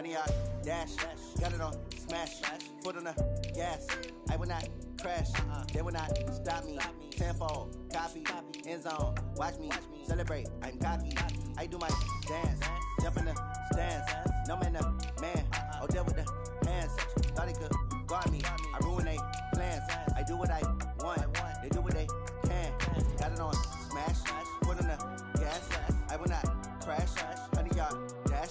100-yard dash. Got it on smash. Foot on the gas. I will not crash. They will not stop me. Tenfold, copy, end zone. Watch me celebrate. I'm cocky. I do my dance. Jump in the stands. No man, the man. Oh, deal with the hands. Thought he could guard me. I ruin they plans. I do what I want. They do what they can. Got it on smash. Foot on the gas. I will not crash. 100-yard dash.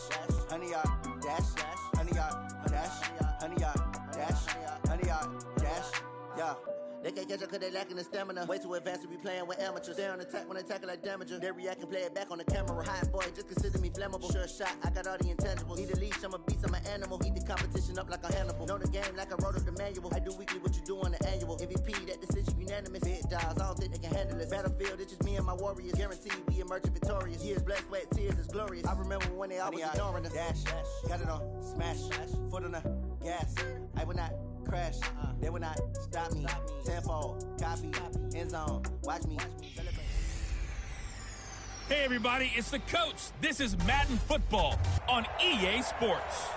100-yard dash. 100-yard dash. 100-yard dash. 100-yard dash. Yeah. They can't catch up cause they lacking the stamina. Way too advanced to be playing with amateurs. Stay on attack when they tackle like damager. They react and play it back on the camera. Hot boy, just consider me flammable. Sure shot, I got all the intangibles. Need a leash, I'm a beast, I'm an animal. Heat the competition up like a Hannibal. Know the game like I wrote up the manual. I do weekly what you do on the annual. MVP, that decision unanimous. Big dogs, I don't think they can handle it. Battlefield, it's just me and my warriors. Guaranteed we emerging victorious. Years, blood, sweat, tears, it's glorious. I remember when they always ignoring us. Dash, got it on smash. Foot on the gas. I will not crash. They will not stop me. Tenfold, copy, end zone. Watch me celebrate. Hey everybody, it's the coach. This is Madden Football on EA Sports.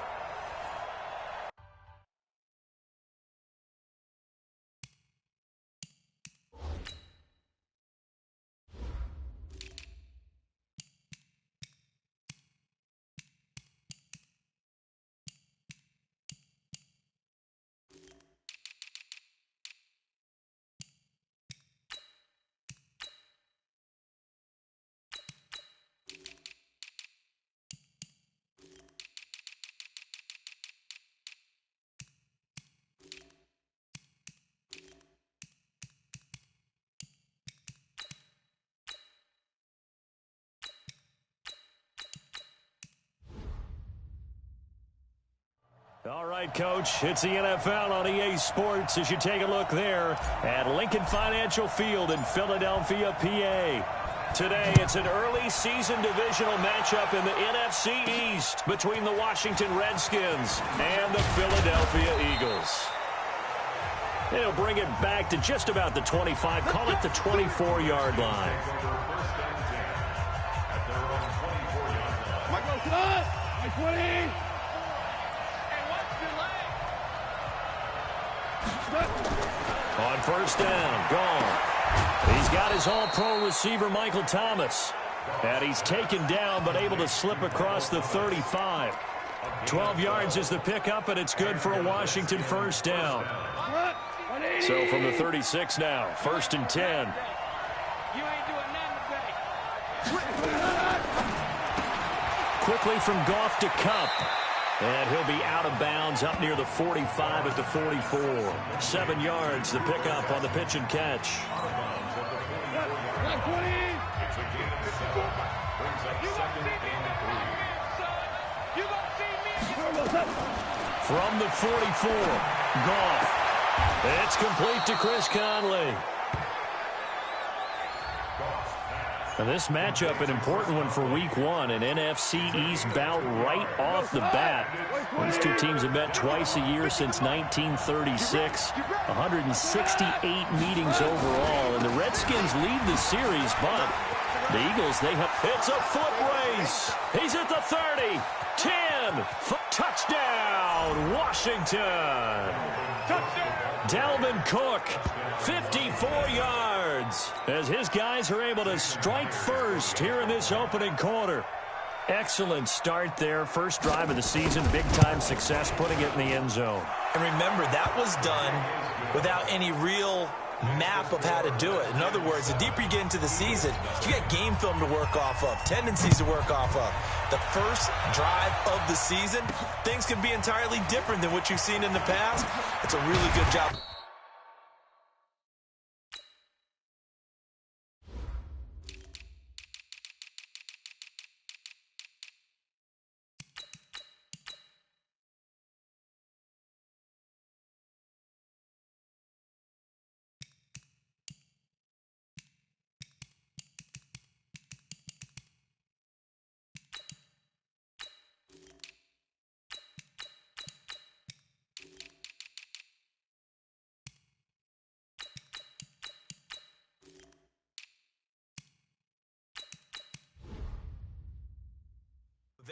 All right, Coach, it's the NFL on EA Sports as you take a look there at Lincoln Financial Field in Philadelphia, PA. Today, it's an early season divisional matchup in the NFC East between the Washington Redskins and the Philadelphia Eagles. They'll bring it back to just about the 25, call it the 24-yard line. My 20! On first down, gone. He's got his all-pro receiver, Michael Thomas. And he's taken down, but able to slip across the 35. 12 yards is the pickup, and it's good for a Washington first down. So from the 36 now, first and 10. You ain't doing nothing today. Quickly from Goff to Kupp. And he'll be out of bounds up near the 45 at the 44. 7 yards, the pickup on the pitch and catch. From the 44, Goff. It's complete to Chris Conley. And this matchup, an important one for Week 1, an NFC East bout right off the bat. These two teams have met twice a year since 1936, 168 meetings overall, and the Redskins lead the series, but the Eagles, they have... It's a foot race. He's at the 30, 10, touchdown, Washington. Dalvin Cook, 54 yards, as his guys are able to strike first here in this opening quarter. Excellent start there. First drive of the season, big-time success, putting it in the end zone. And remember, that was done without any real map of how to do it. In other words, the deeper you get into the season, you got game film to work off of, tendencies to work off of. The first drive of the season, things can be entirely different than what you've seen in the past. It's a really good job.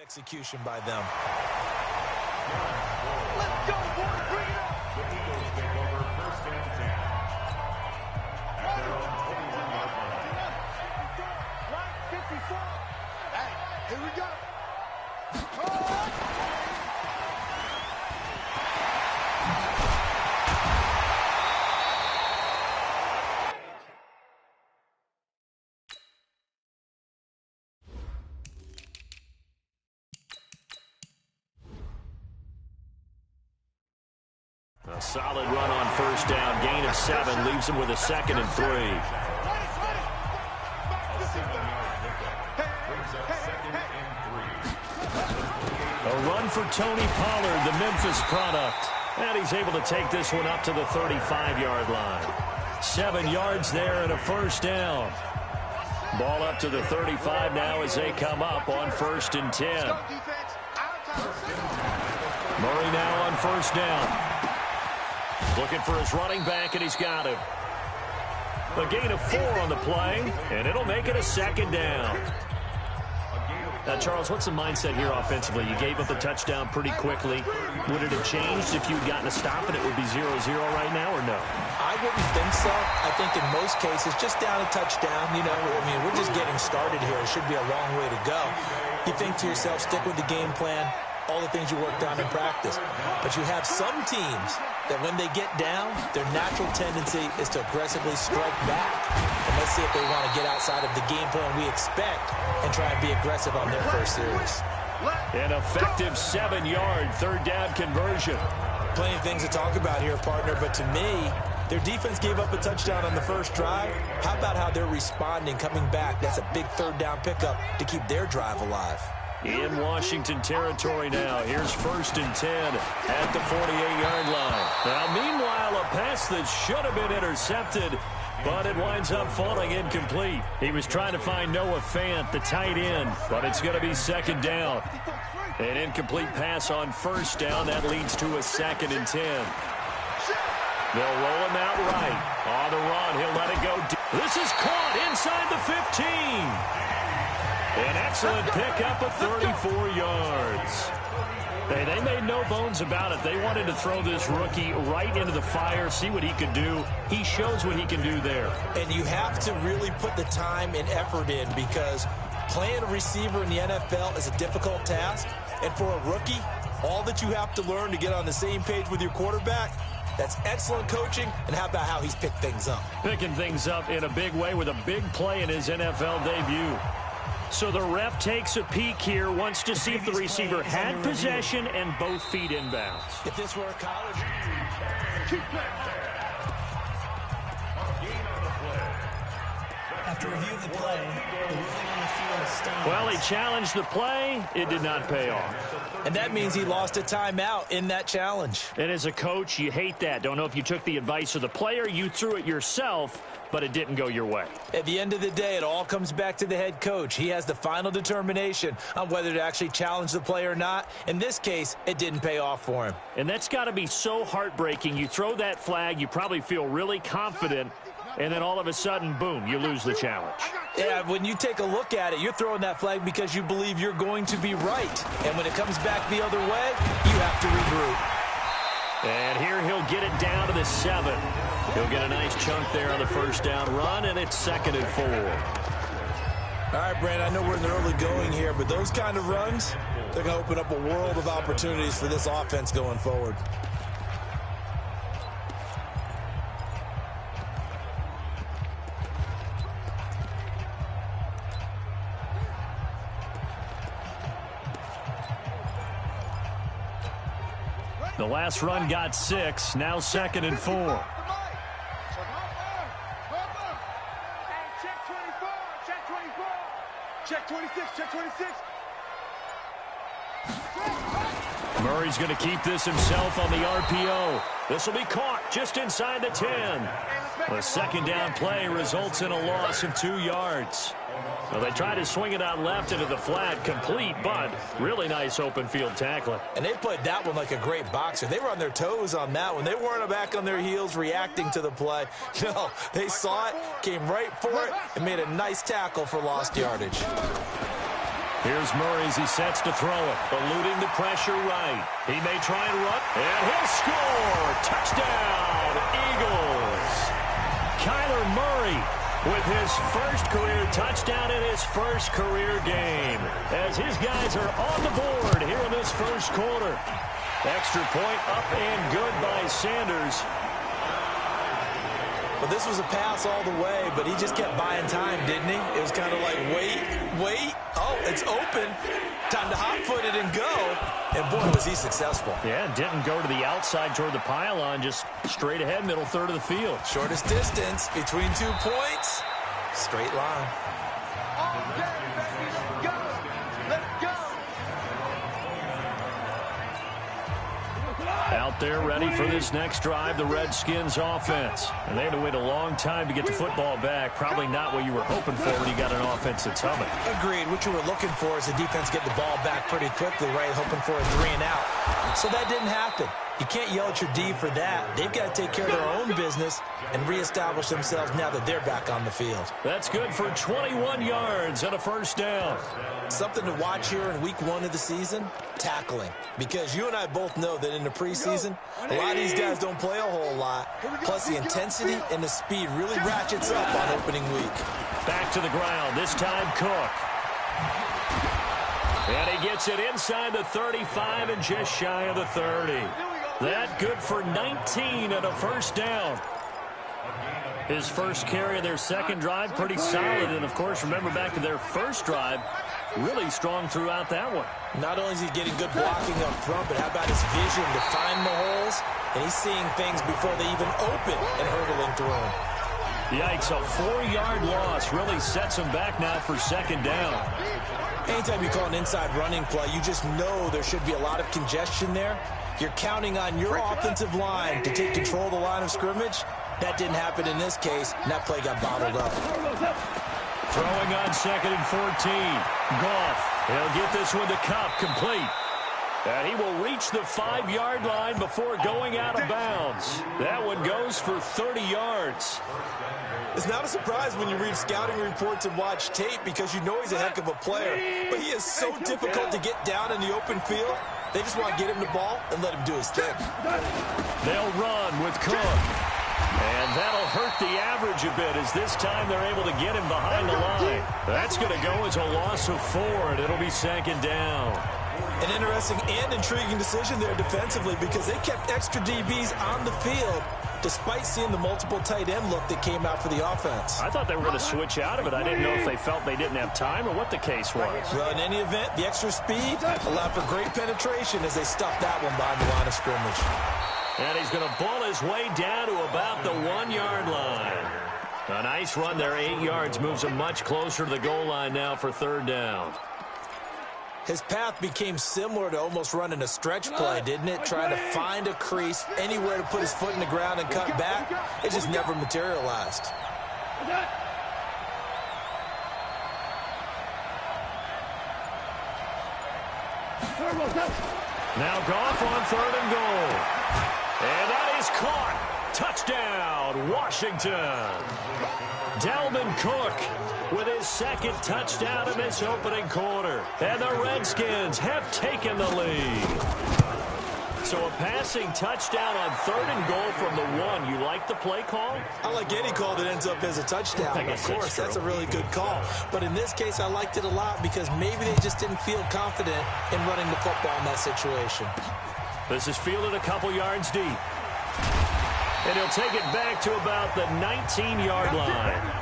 Execution by them. Let's go, boys. Bring it up. The Eagles take over first and 10. At their own 21-yard line. Right, 54. Hey, here we go. A solid run on first down. Gain of 7 leaves him with a 2nd and 3. A run for Tony Pollard, the Memphis product. And he's able to take this one up to the 35-yard line. 7 yards there and a first down. Ball up to the 35 now as they come up on first and 10. Murray now on first down. Looking for his running back, and he's got him. A gain of 4 on the play, and it'll make it a 2nd down. Now, Charles, what's the mindset here offensively? You gave up the touchdown pretty quickly. Would it have changed if you'd gotten a stop and it would be 0-0 right now, or no? I wouldn't think so. I think in most cases, just down a touchdown, you know, I mean, we're just getting started here. It should be a long way to go. You think to yourself, stick with the game plan, all the things you worked on in practice. But you have some teams that when they get down, their natural tendency is to aggressively strike back. And let's see if they want to get outside of the game plan we expect and try and be aggressive on their first series. An effective 7-yard third down conversion. Plenty of things to talk about here, partner, but to me, their defense gave up a touchdown on the first drive. How about how they're responding, coming back? That's a big third down pickup to keep their drive alive. In Washington territory now. Here's first and 10 at the 48-yard line. Now, meanwhile, a pass that should have been intercepted, but it winds up falling incomplete. He was trying to find Noah Fant, the tight end, but it's going to be 2nd down. An incomplete pass on first down. That leads to a 2nd and 10. They'll roll him out right. On the run, he'll let it go. This is caught inside the 15. An excellent pickup of 34 yards. Hey, they made no bones about it. They wanted to throw this rookie right into the fire, see what he could do. He shows what he can do there. And you have to really put the time and effort in because playing a receiver in the NFL is a difficult task. And for a rookie, all that you have to learn to get on the same page with your quarterback, that's excellent coaching. And how about how he's picked things up? Picking things up in a big way with a big play in his NFL debut. So the ref takes a peek here, wants to see if the receiver had possession and both feet inbounds. If this were a college... After review of the play, the ruling on the field stands. Well, he challenged the play. It did not pay off. And that means he lost a timeout in that challenge. And as a coach, you hate that. Don't know if you took the advice of the player, you threw it yourself, but it didn't go your way. At the end of the day, it all comes back to the head coach. He has the final determination on whether to actually challenge the play or not. In this case, it didn't pay off for him. And that's got to be so heartbreaking. You throw that flag, you probably feel really confident, and then all of a sudden, boom, you lose the challenge. Yeah, when you take a look at it, you're throwing that flag because you believe you're going to be right. And when it comes back the other way, you have to regroup. And here he'll get it down to the 7. He'll get a nice chunk there on the first down run, and it's 2nd and 4. All right, Brandon, I know we're in the early going here, but those kind of runs, they're going to open up a world of opportunities for this offense going forward. The last run got 6, now 2nd and 4. Check 24, check 24. Check 26, check 26. Murray's going to keep this himself on the RPO. This will be caught just inside the 10. The 2nd down play results in a loss of 2 yards. Well, they try to swing it out left into the flat, complete, but really nice open field tackling. And they played that one like a great boxer. They were on their toes on that one. They weren't back on their heels reacting to the play. No, they saw it, came right for it, and made a nice tackle for lost yardage. Here's Murray as he sets to throw it. Eluding the pressure right. He may try and run. And he'll score. Touchdown, Eagles. Kyler Murray with his first career touchdown in his first career game. As his guys are on the board here in this first quarter. Extra point up and good by Sanders. Well, this was a pass all the way, but he just kept buying time, didn't he? It was kind of like, wait. Oh, it's open. Time to hot-foot it and go. And, boy, was he successful. Yeah, didn't go to the outside toward the pylon, just straight ahead, middle third of the field. Shortest distance between 2 points. Straight line. Out there ready for this next drive, the Redskins offense. And they had to wait a long time to get the football back. Probably not what you were hoping for when you got an offense that's humming. Agreed. What you were looking for is the defense get the ball back pretty quickly, right? Hoping for a 3 and out. So that didn't happen. You can't yell at your D for that. They've got to take care of their own business and reestablish themselves now that they're back on the field. That's good for 21 yards and a first down. Something to watch here in week 1 of the season, tackling. Because you and I both know that in the preseason, a lot of these guys don't play a whole lot. Plus the intensity and the speed really ratchets up on opening week. Back to the ground, this time Cook. And he gets it inside the 35 and just shy of the 30. That good for 19 and a first down. His first carry of their second drive, pretty solid. And, of course, remember back to their first drive, really strong throughout that one. Not only is he getting good blocking up front, but how about his vision to find the holes? And he's seeing things before they even open and hurdling through them. Yikes, a 4-yard loss really sets him back now for second down. Anytime you call an inside running play, you just know there should be a lot of congestion there. You're counting on your offensive line to take control of the line of scrimmage. That didn't happen in this case, and that play got bottled up. Throwing on 2nd and 14. Goff, he'll get this one to Kupp, complete. And he will reach the 5-yard line before going out of bounds. That one goes for 30 yards. It's not a surprise when you read scouting reports and watch tape because you know he's a heck of a player. But he is so difficult to get down in the open field. They just want to get him the ball and let him do his thing. They'll run with Cook. And that'll hurt the average a bit as this time they're able to get him behind the line. That's going to go as a loss of 4, and it'll be second down. An interesting and intriguing decision there defensively because they kept extra DBs on the field despite seeing the multiple tight end look that came out for the offense. I thought they were going to switch out of it. I didn't know if they felt they didn't have time or what the case was. Well, in any event, the extra speed allowed for great penetration as they stuffed that one behind the line of scrimmage. And he's going to ball his way down to about the 1-yard line. A nice run there, 8 yards, moves him much closer to the goal line now for third down. His path became similar to almost running a stretch play, didn't it? Trying to find a crease, anywhere to put his foot in the ground and cut back. It just never materialized. Now Goff on 3rd and goal. And that is caught. Touchdown, Washington. Dalvin Cook with his second touchdown in this opening quarter. And the Redskins have taken the lead. So a passing touchdown on 3rd and goal from the 1. You like the play call? I like any call that ends up as a touchdown. Of course, that's a really good call. But in this case, I liked it a lot because maybe they just didn't feel confident in running the football in that situation. This is fielded a couple yards deep. And he'll take it back to about the 19-yard line.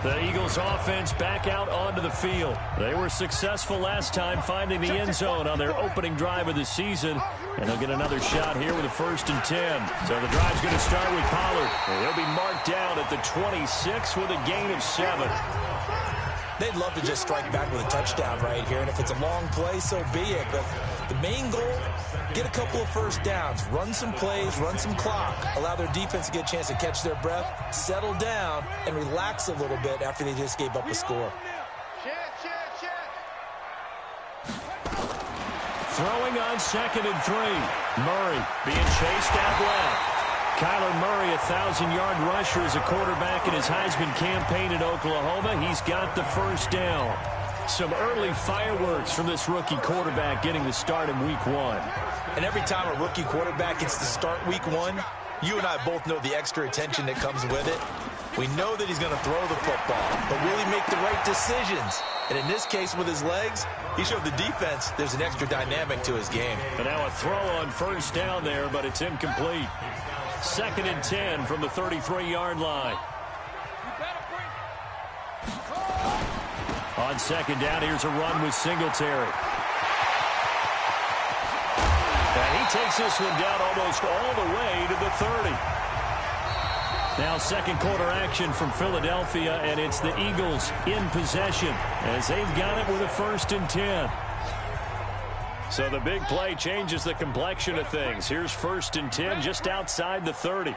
The Eagles offense back out onto the field. They were successful last time finding the end zone on their opening drive of the season. And they'll get another shot here with a 1st and 10. So the drive's going to start with Pollard. And he'll be marked down at the 26 with a gain of 7. They'd love to just strike back with a touchdown right here. And if it's a long play, so be it. But the main goal, get a couple of first downs, run some plays, run some clock, allow their defense to get a chance to catch their breath, settle down, and relax a little bit after they just gave up a score. Throwing on 2nd and 3. Murray being chased out left. Kyler Murray, 1,000-yard rusher as a quarterback in his Heisman campaign in Oklahoma. He's got the first down. Some early fireworks from this rookie quarterback getting the start in Week 1. And every time a rookie quarterback gets to start Week 1, you and I both know the extra attention that comes with it. We know that he's going to throw the football, but really make the right decisions. And in this case, with his legs, he showed the defense there's an extra dynamic to his game. And now a throw on first down there, but it's incomplete. 2nd and 10 from the 33-yard line. On 2nd down, here's a run with Singletary. And he takes this one down almost all the way to the 30. Now second quarter action from Philadelphia, and it's the Eagles in possession as they've got it with a 1st and 10. So the big play changes the complexion of things. Here's 1st and 10 just outside the 30.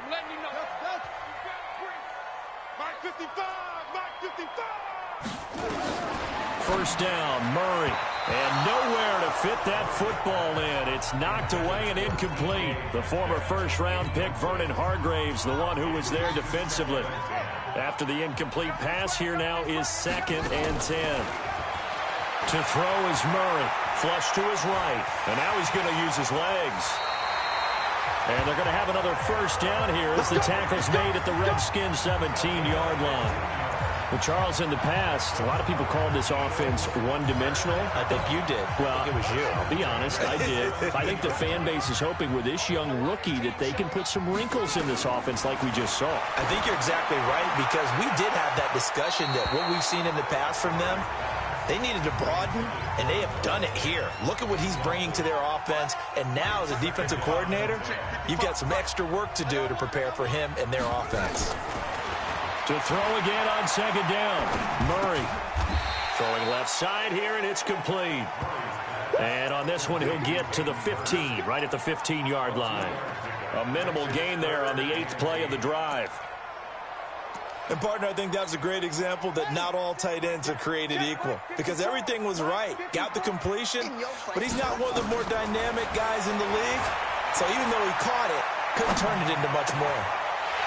First down, Murray. And nowhere to fit that football in. It's knocked away and incomplete. The former first-round pick, Vernon Hargreaves, the one who was there defensively. After the incomplete pass, here now is 2nd and 10. To throw is Murray. Flush to his right. And now he's going to use his legs. And they're going to have another first down here as the tackle's made at the Redskins 17-yard line. Well, Charles, in the past, a lot of people called this offense one-dimensional. I think you did. Well, I think it was you. I'll be honest, I did. I think the fan base is hoping with this young rookie that they can put some wrinkles in this offense like we just saw. I think you're exactly right, because we did have that discussion that what we've seen in the past from them, they needed to broaden, and they have done it here. Look at what he's bringing to their offense, and now as a defensive coordinator, you've got some extra work to do to prepare for him and their offense. To throw again on 2nd down. Murray throwing left side here, and it's complete. And on this one, he'll get to the 15, right at the 15-yard line. A minimal gain there on the 8th play of the drive. And, partner, I think that's a great example that not all tight ends are created equal, because everything was right. Got the completion, but he's not one of the more dynamic guys in the league. So even though he caught it, couldn't turn it into much more.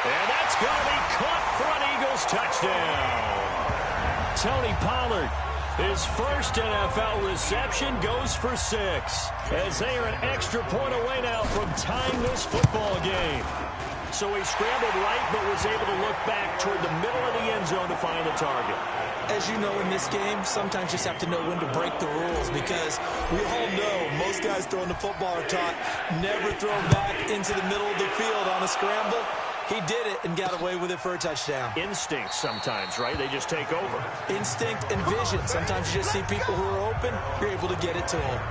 And that's going to be caught for an Eagles touchdown. Tony Pollard, his first NFL reception, goes for 6. As they are an extra point away now from tying this football game. So he scrambled right, but was able to look back toward the middle of the end zone to find the target. As you know, in this game, sometimes you just have to know when to break the rules, because we all know most guys throwing the football are taught never throw back into the middle of the field on a scramble. He did it and got away with it for a touchdown. Instinct sometimes, right? They just take over. Instinct and vision. Sometimes you just see people who are open, you're able to get it to them.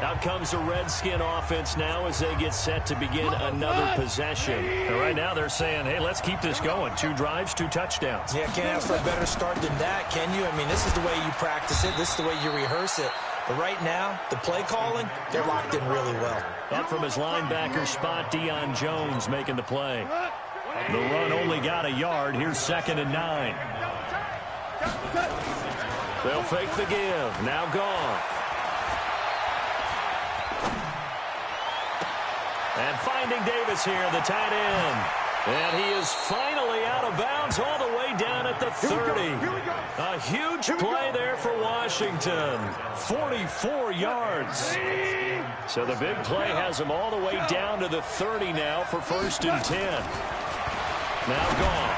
Out comes the Redskin offense now as they get set to begin another possession. And right now they're saying, hey, let's keep this going. 2 drives, 2 touchdowns. Yeah, can't ask for a better start than that, can you? I mean, this is the way you practice it. This is the way you rehearse it. But right now, the play calling, they're locked in really well. Up from his linebacker spot, Deion Jones making the play. The run only got a yard. Here's 2nd and 9. They'll fake the give. Now gone. And finding Davis here, the tight end. And he is finally out of bounds all the way down at the 30. A huge play there for Washington. 44 yards. So the big play has him all the way down to the 30 now for 1st and 10. Now gone.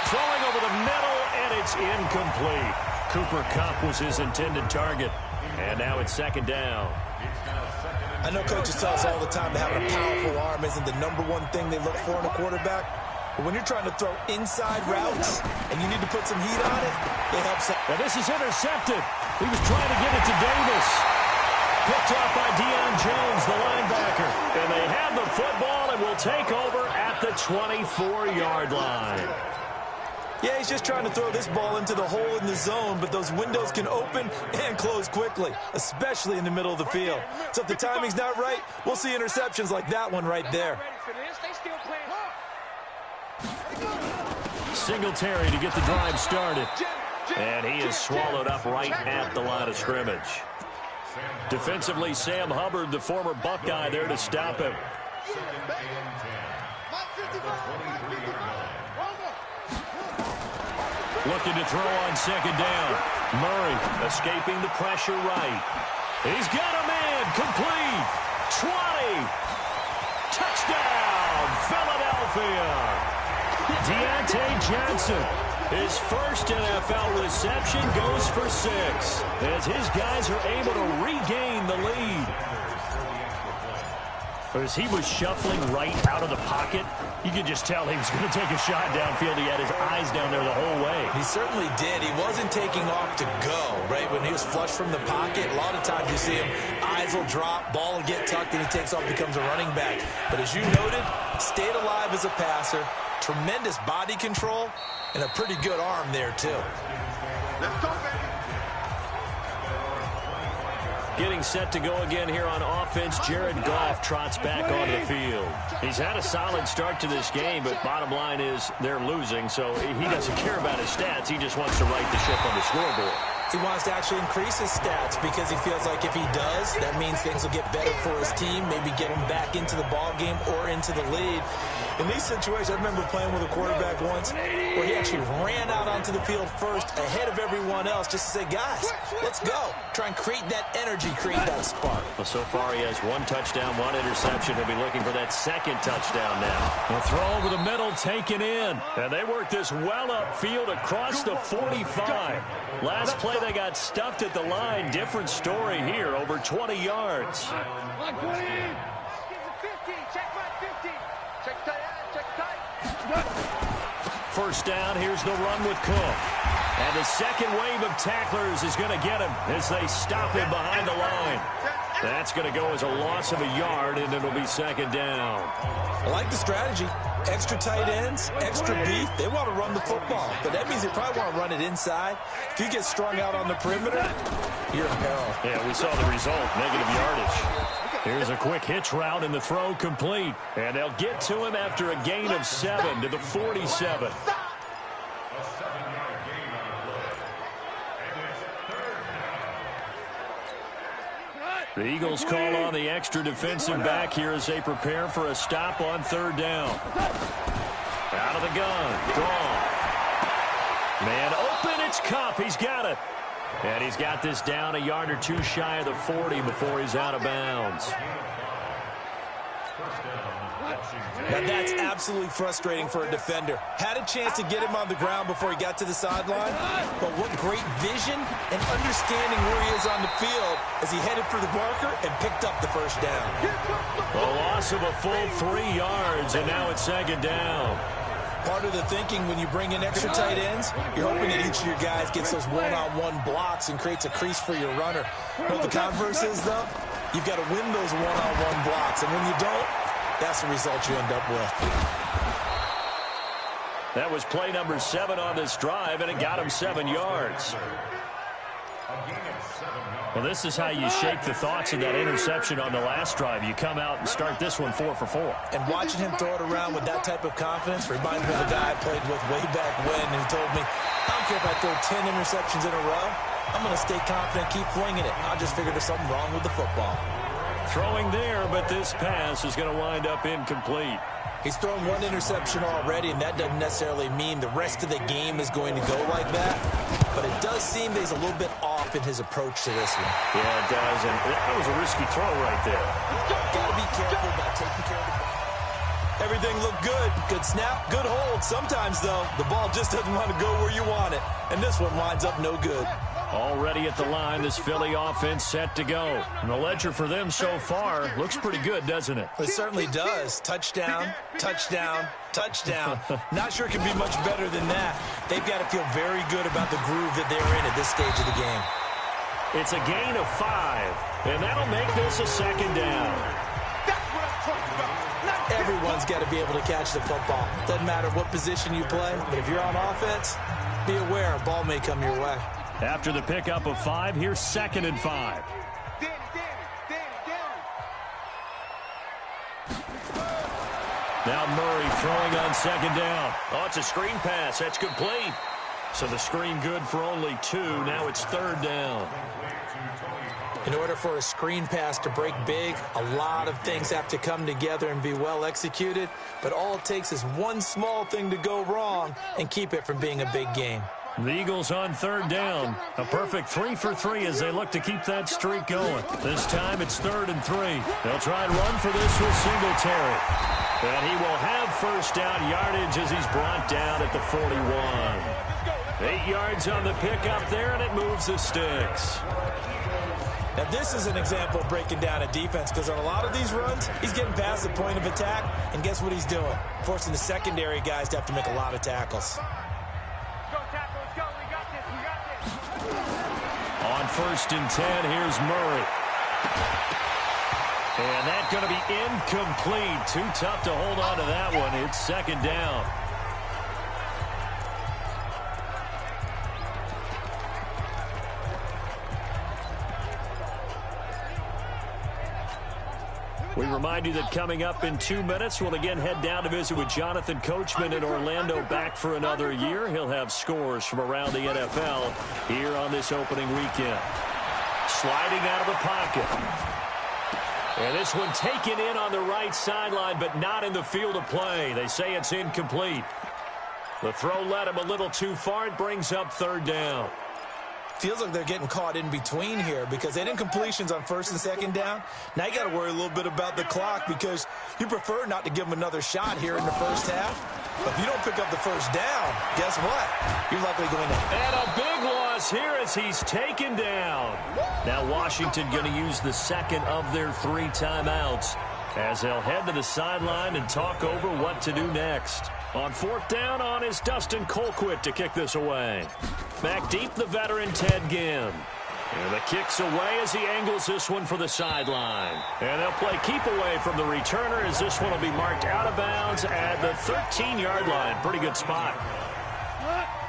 Throwing over the middle, and it's incomplete. Cooper Kupp was his intended target. And now it's 2nd down. I know coaches tell us all the time that having a powerful arm isn't the #1 thing they look for in a quarterback. But when you're trying to throw inside routes and you need to put some heat on it, it helps. And this is intercepted. He was trying to give it to Davis. Picked off by Deion Jones, the linebacker. And they have the football and will take over at the 24-yard line. Yeah, he's just trying to throw this ball into the hole in the zone, but those windows can open and close quickly, especially in the middle of the field. So if the timing's not right, we'll see interceptions like that one right there. Singletary to get the drive started. And he is swallowed up right at the line of scrimmage. Defensively, Sam Hubbard, the former Buckeye, there to stop him. Looking to throw on second down. Murray escaping the pressure right. He's got a man. Complete. 20. Touchdown, Philadelphia. Deontay Johnson, his first NFL reception, goes for 6 as his guys are able to regain the lead. As he was shuffling right out of the pocket, you could just tell he was going to take a shot downfield. He had his eyes down there the whole way. He certainly did. He wasn't taking off to go, right? When he was flush from the pocket, a lot of times you see him, eyes will drop, ball will get tucked, and he takes off, becomes a running back. But as you noted, stayed alive as a passer, tremendous body control, and a pretty good arm there, too. Let's go, baby. Getting set to go again here on offense, Jared Goff trots back onto the field. He's had a solid start to this game, but bottom line is they're losing, so he doesn't care about his stats. He just wants to right the ship on the scoreboard. He wants to actually increase his stats because he feels like if he does, that means things will get better for his team, maybe get him back into the ball game or into the lead. In these situations, I remember playing with a quarterback once where he actually ran out onto the field first ahead of everyone else just to say, guys, let's go. Try and create that energy, create that spark. Well, so far he has 1 touchdown, 1 interception. He'll be looking for that second touchdown now. The throw over the middle taken in. And they work this well upfield across the 45. Last play they got stuffed at the line. Different story here, over 20 yards. First down, here's the run with Cook. And the second wave of tacklers is going to get him as they stop him behind the line. That's going to go as a loss of a yard, and it'll be second down. I like the strategy. Extra tight ends, extra beef. They want to run the football, but that means they probably want to run it inside. If you get strung out on the perimeter, you're in peril. Yeah, we saw the result, negative yardage. Here's a quick hitch route, and the throw complete. And they'll get to him after a gain of 7 to the 47. The Eagles call on the extra defensive back here as they prepare for a stop on third down. Out of the gun. Gone. Man open. It's Kupp. He's got it. And he's got this down a yard or 2 shy of the 40 before he's out of bounds. Now that's absolutely frustrating for a defender. Had a chance to get him on the ground before he got to the sideline, but what great vision and understanding where he is on the field as he headed for the marker and picked up the first down. A loss of a full 3 yards, and now it's second down. Part of the thinking when you bring in extra tight ends, you're hoping that each of your guys gets those one-on-one blocks and creates a crease for your runner. You know what the converse is, though? You've got to win those one-on-one blocks, and when you don't, that's the result you end up with. That was play number 7 on this drive, and it got him 7 yards. Well, this is how you shake the thoughts of that interception on the last drive. You come out and start this one 4 for 4. And watching him throw it around with that type of confidence reminds me of a guy I played with way back when who told me, I don't care if I throw 10 interceptions in a row. I'm going to stay confident, keep flinging it. I just figured there's something wrong with the football. Throwing there, but this pass is going to wind up incomplete. He's thrown 1 interception already, and that doesn't necessarily mean the rest of the game is going to go like that. But it does seem that he's a little bit off in his approach to this one. Yeah, it does, and that was a risky throw right there. Got to be careful about taking care of the ball. Everything looked good. Good snap, good hold. Sometimes, though, the ball just doesn't want to go where you want it. And this one winds up no good. Already at the line, this Philly offense set to go. And the ledger for them so far looks pretty good, doesn't it? It certainly does. Touchdown, touchdown, touchdown. Not sure it can be much better than that. They've got to feel very good about the groove that they're in at this stage of the game. It's a gain of 5, and that'll make this a second down. That's what I'm talking about. Everyone's got to be able to catch the football. Doesn't matter what position you play, but if you're on offense, be aware a ball may come your way. After the pickup of 5, here's 2nd and 5. Now Murray throwing on second down. Oh, it's a screen pass. That's complete. So the screen good for only 2. Now it's 3rd down. In order for a screen pass to break big, a lot of things have to come together and be well executed, but all it takes is one small thing to go wrong and keep it from being a big game. The Eagles on third down. A perfect 3 for 3 as they look to keep that streak going. This time it's 3rd and 3. They'll try and run for this with Singletary. And he will have first down yardage as he's brought down at the 41. 8 yards on the pickup there, and it moves the sticks. Now, this is an example of breaking down a defense because on a lot of these runs, he's getting past the point of attack, and guess what he's doing? Forcing the secondary guys to have to make a lot of tackles. On 1st and 10, here's Murray. And that's going to be incomplete. Too tough to hold on to that one. It's 2nd down. We remind you that coming up in 2 minutes, we'll again head down to visit with Jonathan Coachman in Orlando, back for another year. He'll have scores from around the NFL here on this opening weekend. Sliding out of the pocket. And this one taken in on the right sideline, but not in the field of play. They say it's incomplete. The throw led him a little too far. It brings up 3rd down. Feels like they're getting caught in between here because they did incompletions on 1st and 2nd down. Now you got to worry a little bit about the clock because you prefer not to give them another shot here in the first half. But if you don't pick up the first down, guess what? You're likely going to... And a big loss here as he's taken down. Now Washington going to use the 2nd of their 3 timeouts as they'll head to the sideline and talk over what to do next. On 4th down on is Dustin Colquitt to kick this away. Back deep, the veteran Ted Ginn. And the kick's away as he angles this one for the sideline. And they'll play keep away from the returner as this one will be marked out of bounds at the 13-yard line. Pretty good spot.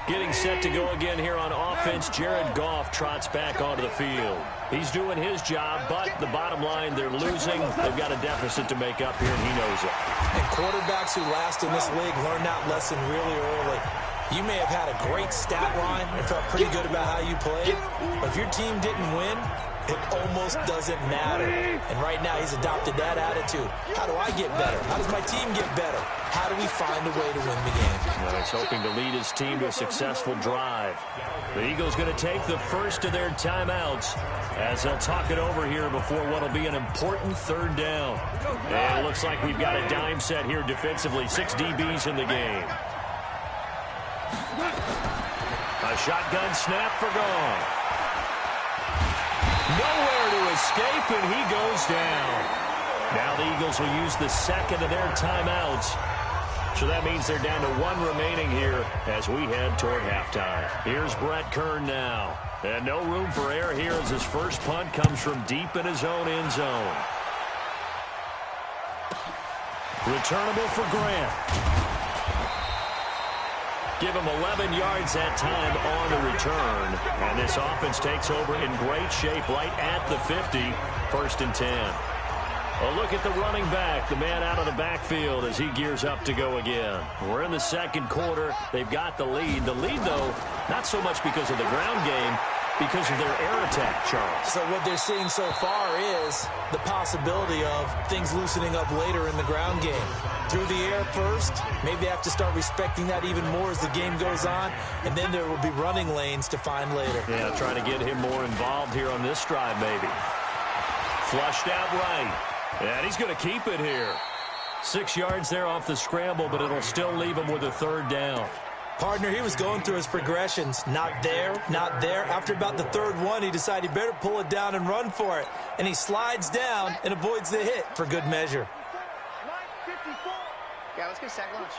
Getting set to go again here on offense, Jared Goff trots back onto the field. He's doing his job, but the bottom line, they're losing. They've got a deficit to make up here, and he knows it. And quarterbacks who last in this league learn that lesson really early. You may have had a great stat line and felt pretty good about how you played, but if your team didn't win, it almost doesn't matter. And right now he's adopted that attitude. How do I get better? How does my team get better? How do we find a way to win the game? Well, he's hoping to lead his team to a successful drive. The Eagles going to take the first of their timeouts as they'll talk it over here before what will be an important 3rd down. And it looks like we've got a dime set here defensively. 6 DBs in the game. A shotgun snap for Goff. Nowhere to escape, and he goes down. Now the Eagles will use the 2nd of their timeouts. So that means they're down to 1 remaining here as we head toward halftime. Here's Brett Kern now. And no room for error here as his first punt comes from deep in his own end zone. Returnable for Grant. Give him 11 yards that time on the return. And this offense takes over in great shape right at the 50. 1st and 10. A look at the running back, the man out of the backfield as he gears up to go again. We're in the 2nd quarter. They've got the lead. The lead, though, not so much because of the ground game, because of their air attack, Charles. So what they're seeing so far is the possibility of things loosening up later in the ground game. Through the air first, maybe they have to start respecting that even more as the game goes on, and then there will be running lanes to find later. Yeah, trying to get him more involved here on this drive, maybe. Flushed out right. And he's going to keep it here. 6 yards there off the scramble, but it'll still leave him with a 3rd down. Partner, he was going through his progressions. Not there, not there. After about the 3rd one, he decided he better pull it down and run for it. And he slides down and avoids the hit for good measure. Yeah, let's get sack lunch.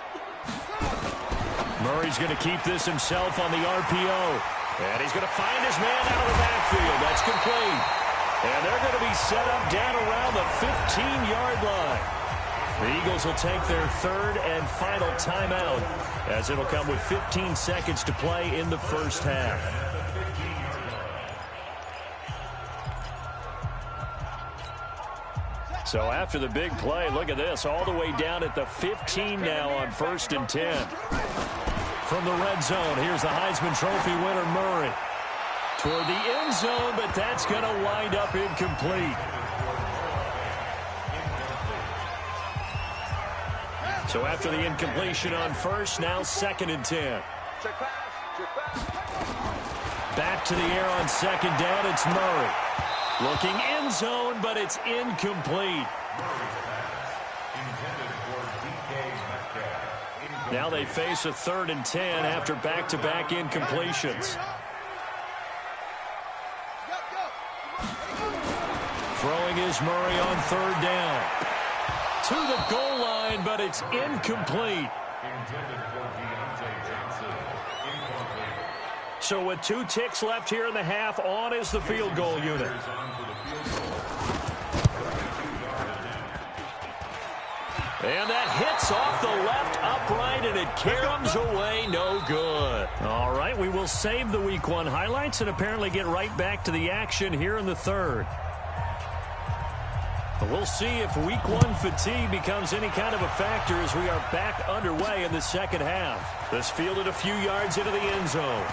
Murray's going to keep this himself on the RPO. And he's going to find his man out of the backfield. That's complete. And they're going to be set up down around the 15-yard line. The Eagles will take their 3rd and final timeout as it'll come with 15 seconds to play in the first half. So after the big play, look at this, all the way down at the 15 now on 1st and 10. From the red zone, here's the Heisman Trophy winner, Murray. toward the end zone, but that's going to wind up incomplete. So after the incompletion on first, now 2nd and 10. Back to the air on 2nd down, it's Murray. Looking end zone, but it's incomplete. Now they face a 3rd and 10 after back-to-back incompletions. Throwing is Murray on 3rd down. To the goal line, but it's incomplete. So with 2 ticks left here in the half, on is the field goal unit. And that hits off the left upright, and it caroms away, no good. All right, we will save the Week 1 highlights and apparently get right back to the action here in the 3rd. But we'll see if Week 1 fatigue becomes any kind of a factor as we are back underway in the 2nd half. This fielded a few yards into the end zone.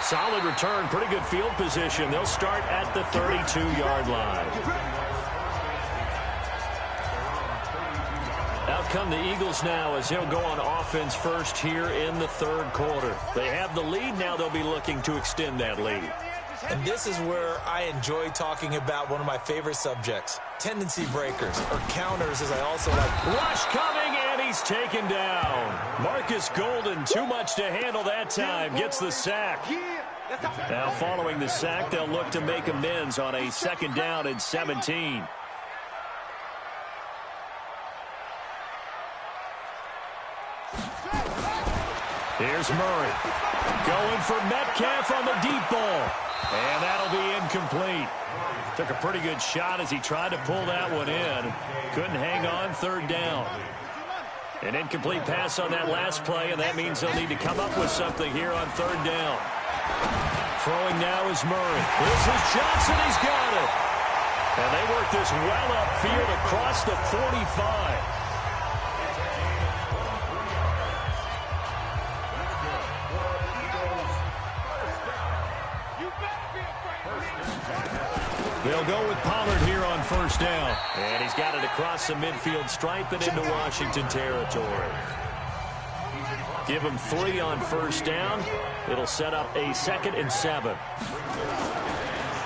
Solid return, pretty good field position. They'll start at the 32-yard line. Out come the Eagles now as they'll go on offense first here in the 3rd quarter. They have the lead. Now they'll be looking to extend that lead. And this is where I enjoy talking about one of my favorite subjects, tendency breakers, or counters, as I also like. Rush coming, and he's taken down. Marcus Golden, too much to handle that time, gets the sack. Now following the sack, they'll look to make amends on a 2nd down and 17. Here's Murray. Going for Metcalf on the deep ball. And that'll be incomplete. Took a pretty good shot as he tried to pull that one in. Couldn't hang on, 3rd down. An incomplete pass on that last play, and that means they'll need to come up with something here on 3rd down. Throwing now is Murray. This is Johnson. He's got it. And they work this well upfield across the 45. They'll go with Pollard here on 1st down. And he's got it across the midfield stripe and into Washington territory. Give him 3 on 1st down. It'll set up a 2nd and 7.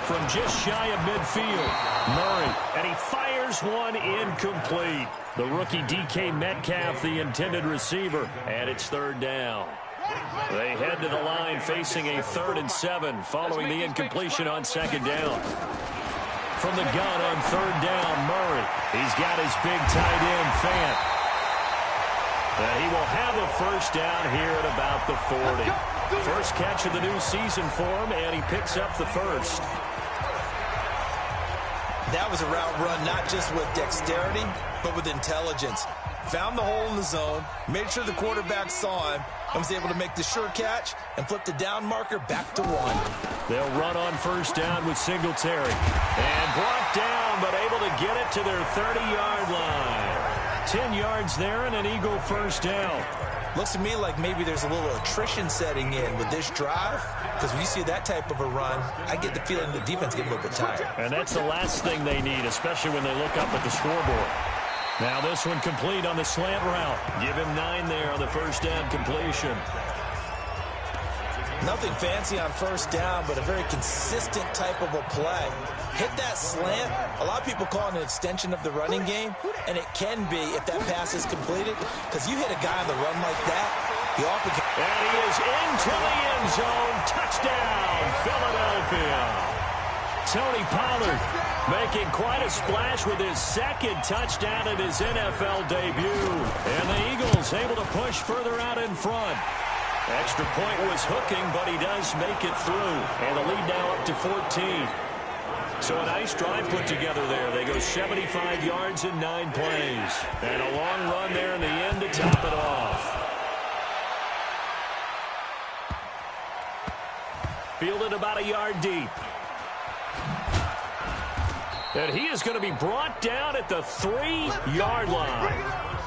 From just shy of midfield, Murray. And he fires one incomplete. The rookie DK Metcalf, the intended receiver. And it's 3rd down. They head to the line facing a 3rd and 7 following the incompletion on 2nd down. From the gun on 3rd down, Murray. He's got his big tight end, Fant. And he will have a 1st down here at about the 40. First catch of the new season for him, and he picks up the 1st. That was a route run not just with dexterity, but with intelligence. Found the hole in the zone, made sure the quarterback saw him, and was able to make the sure catch and flip the down marker back to 1. They'll run on 1st down with Singletary. And brought down, but able to get it to their 30-yard line. 10 yards there and an Eagle 1st down. Looks to me like maybe there's a little attrition setting in with this drive, because when you see that type of a run, I get the feeling the defense get a little bit tired. And that's the last thing they need, especially when they look up at the scoreboard. Now this one complete on the slant route. Give him 9 there on the 1st down completion. Nothing fancy on 1st down, but a very consistent type of a play. Hit that slant. A lot of people call it an extension of the running game, and it can be if that pass is completed, because you hit a guy on the run like that, he often can. And he is into the end zone. Touchdown, Philadelphia. Tony Pollard making quite a splash with his 2nd touchdown at his NFL debut. And the Eagles able to push further out in front. Extra point was hooking, but he does make it through. And the lead now up to 14. So a nice drive put together there. They go 75 yards in 9 plays. And a long run there in the end to top it off. Fielded about a yard deep. And he is going to be brought down at the 3-yard line.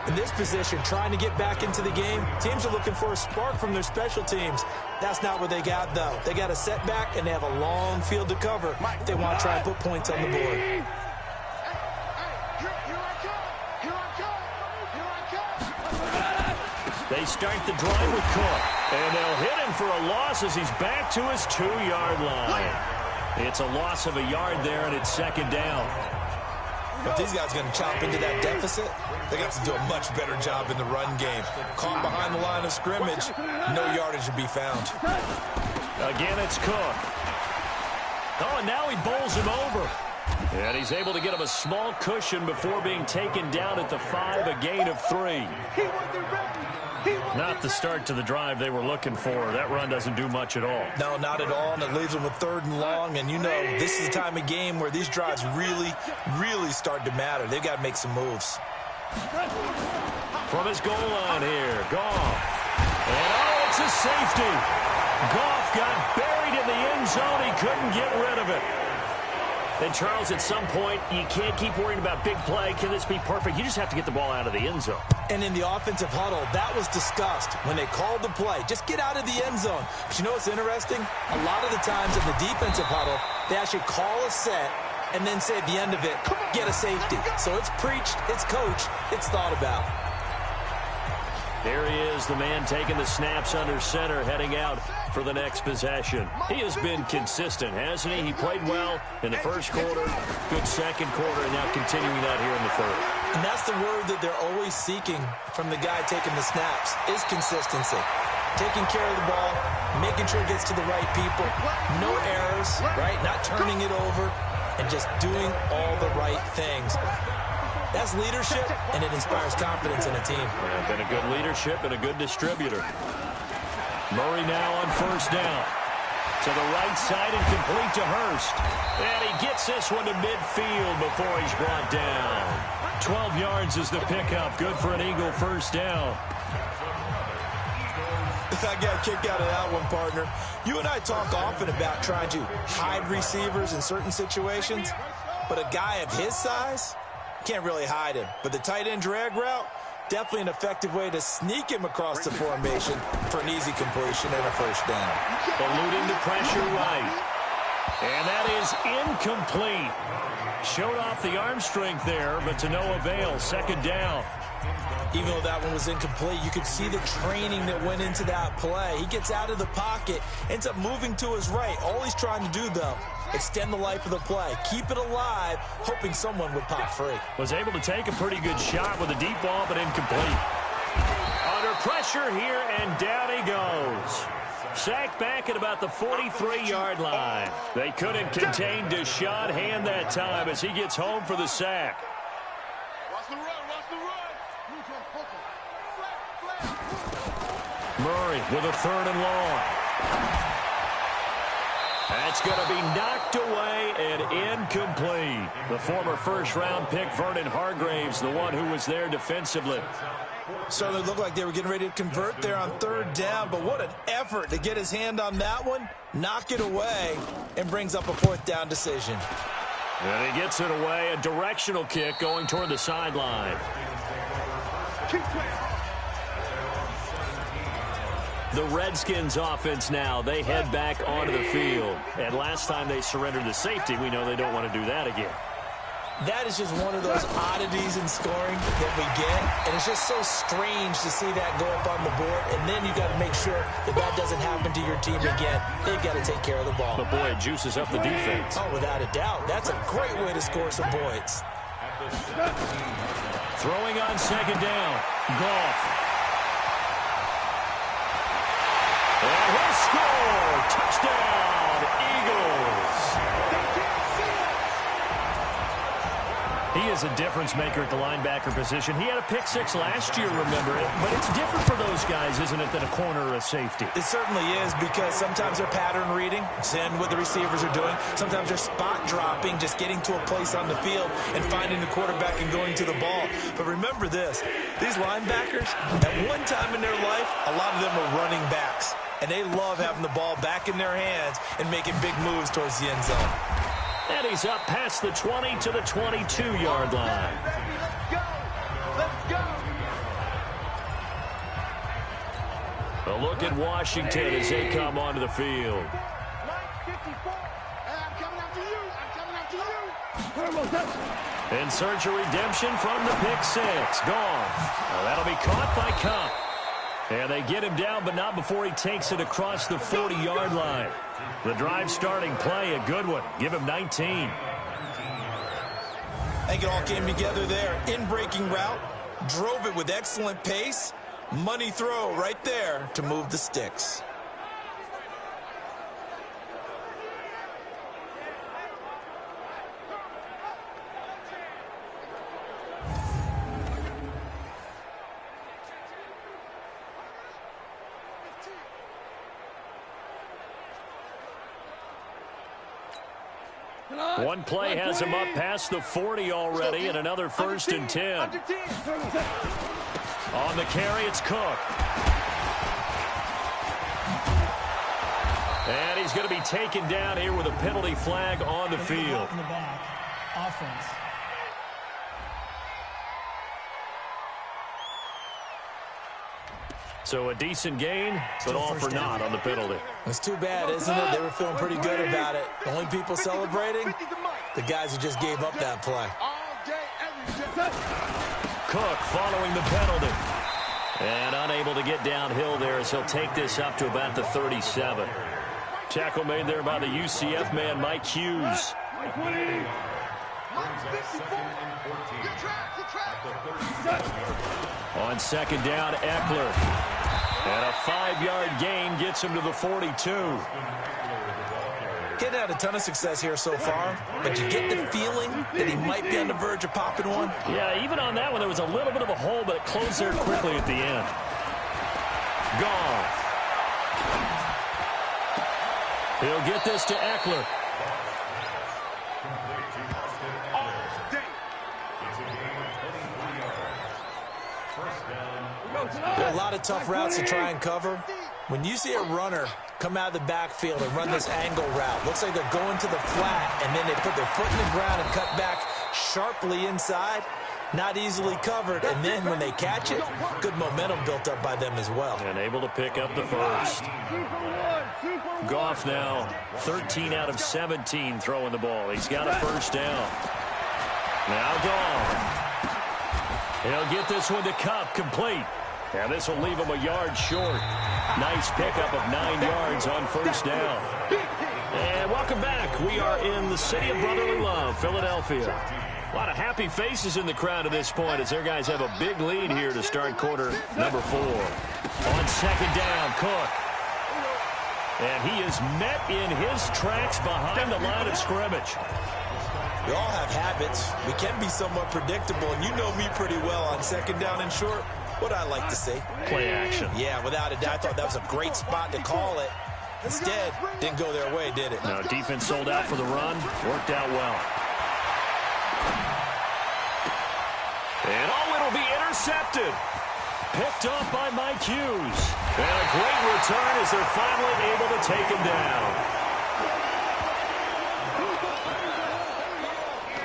In this position, trying to get back into the game, teams are looking for a spark from their special teams. That's not what they got, though. They got a setback, and they have a long field to cover if they want to try and put points on the board. They start the drive with Cook, and they'll hit him for a loss as he's back to his 2-yard line. It's a loss of a yard there, and it's second down. If these guys are going to chop into that deficit, they got to do a much better job in the run game. Caught behind the line of scrimmage, no yardage to be found. Again, it's Cook. Oh, and now he bowls him over. And he's able to get him a small cushion before being taken down at the 5, a gain of 3. Not the start to the drive they were looking for. That run doesn't do much at all. No, not at all, and it leaves them with 3rd and long. And you know, this is the time of game where these drives really, really start to matter. They've got to make some moves. From his goal line here, Goff. And oh, it's a safety. Goff got buried in the end zone. He couldn't get rid of it. And, Charles, at some point, you can't keep worrying about big play. Can this be perfect? You just have to get the ball out of the end zone. And in the offensive huddle, that was discussed when they called the play. Just get out of the end zone. But you know what's interesting? A lot of the times in the defensive huddle, they actually call a set and then say at the end of it, get a safety. So it's preached, it's coached, it's thought about. Here he is, the man taking the snaps under center, heading out for the next possession. He has been consistent, hasn't he? He played well in the first quarter, good second quarter, and now continuing that here in the third. And that's the word that they're always seeking from the guy taking the snaps, is consistency. Taking care of the ball, making sure it gets to the right people, no errors, right? Not turning it over, and just doing all the right things. That's leadership, and it inspires confidence in a team. Yeah, been a good leadership and a good distributor. Murray now on 1st down. To the right side and complete to Hurst. And he gets this one to midfield before he's brought down. 12 yards is the pickup. Good for an Eagle 1st down. I got a kick out of that one, partner. You and I talk often about trying to hide receivers in certain situations, but a guy of his size can't really hide him. But the tight end drag route, definitely an effective way to sneak him across the formation for an easy completion and a 1st down. Eluding the pressure right. And that is incomplete. Showed off the arm strength there, but to no avail. 2nd down. Even though that one was incomplete, you could see the training that went into that play. He gets out of the pocket, ends up moving to his right. All he's trying to do, though, extend the life of the play. Keep it alive, hoping someone would pop free. Was able to take a pretty good shot with a deep ball, but incomplete. Under pressure here, and down he goes. Sacked back at about the 43-yard line. They couldn't contain Deshaun Hand that time as he gets home for the sack. Murray with a 3rd and long. That's going to be knocked away and incomplete. The former 1st-round pick, Vernon Hargraves, the one who was there defensively. So it looked like they were getting ready to convert there on 3rd down, but what an effort to get his hand on that one, knock it away, and brings up a 4th down decision. And he gets it away, a directional kick going toward the sideline. The Redskins offense now, they head back onto the field. And last time they surrendered the safety, we know they don't want to do that again. That is just one of those oddities in scoring that we get. And it's just so strange to see that go up on the board. And then you got to make sure that that doesn't happen to your team again. They've got to take care of the ball. But boy, it juices up the defense. Oh, without a doubt. That's a great way to score some points. Throwing on 2nd down. Goff. And he'll score! Touchdown, Eagles! He is a difference maker at the linebacker position. He had a pick 6 last year, remember it. But it's different for those guys, isn't it, than a corner or a safety? It certainly is, because sometimes they're pattern reading, seeing what the receivers are doing. Sometimes they're spot dropping, just getting to a place on the field and finding the quarterback and going to the ball. But remember this, these linebackers, at one time in their life, a lot of them were running backs. And they love having the ball back in their hands and making big moves towards the end zone. And he's up past the 20 to the 22-yard line. Let's go! A look at Washington as they come onto the field. In search of redemption from the pick six. Gone. Well, that'll be caught by Cup. And they get him down, but not before he takes it across the 40-yard line. The drive starting play, a good one. Give him 19. I think it all came together there. In-breaking route, drove it with excellent pace. Money throw right there to move the sticks. One play has him up past the 40 already, and another 1st and 10. On the carry, it's Cook. And he's going to be taken down here with a penalty flag on the field. In the back. Offense. So a decent gain, but all for naught on the penalty. It's too bad, isn't it? They were feeling pretty good about it. The only people celebrating, the guys who just gave up that play. Cook following the penalty. And unable to get downhill there as he'll take this up to about the 37. Tackle made there by the UCF man, Mike Hughes. On 2nd down, Eckler. And a 5-yard gain gets him to the 42. Getting had a ton of success here so far, but you get the feeling that he might be on the verge of popping one. Yeah, even on that one, there was a little bit of a hole, but it closed there quickly at the end. Goff. He'll get this to Eckler. There are a lot of tough routes to try and cover. When you see a runner come out of the backfield and run this angle route, looks like they're going to the flat, and then they put their foot in the ground and cut back sharply inside. Not easily covered, and then when they catch it, good momentum built up by them as well. And able to pick up the first. Goff now 13 out of 17 throwing the ball. He's got a 1st down. Now Goff. He'll get this one to Cup, complete. And this will leave him a yard short. Nice pickup of 9 yards on 1st down. And welcome back. We are in the city of brotherly love, Philadelphia. A lot of happy faces in the crowd at this point as their guys have a big lead here to start quarter number 4. On 2nd down, Cook. And he is met in his tracks behind the line of scrimmage. We all have habits. We can be somewhat predictable, and you know me pretty well on 2nd down and short. What I like to see. Play action. Yeah, without a doubt, I thought that was a great spot to call it. Instead, didn't go their way, did it? No, defense sold out for the run. Worked out well. And it'll be intercepted. Picked off by Mike Hughes. And a great return as they're finally able to take him down.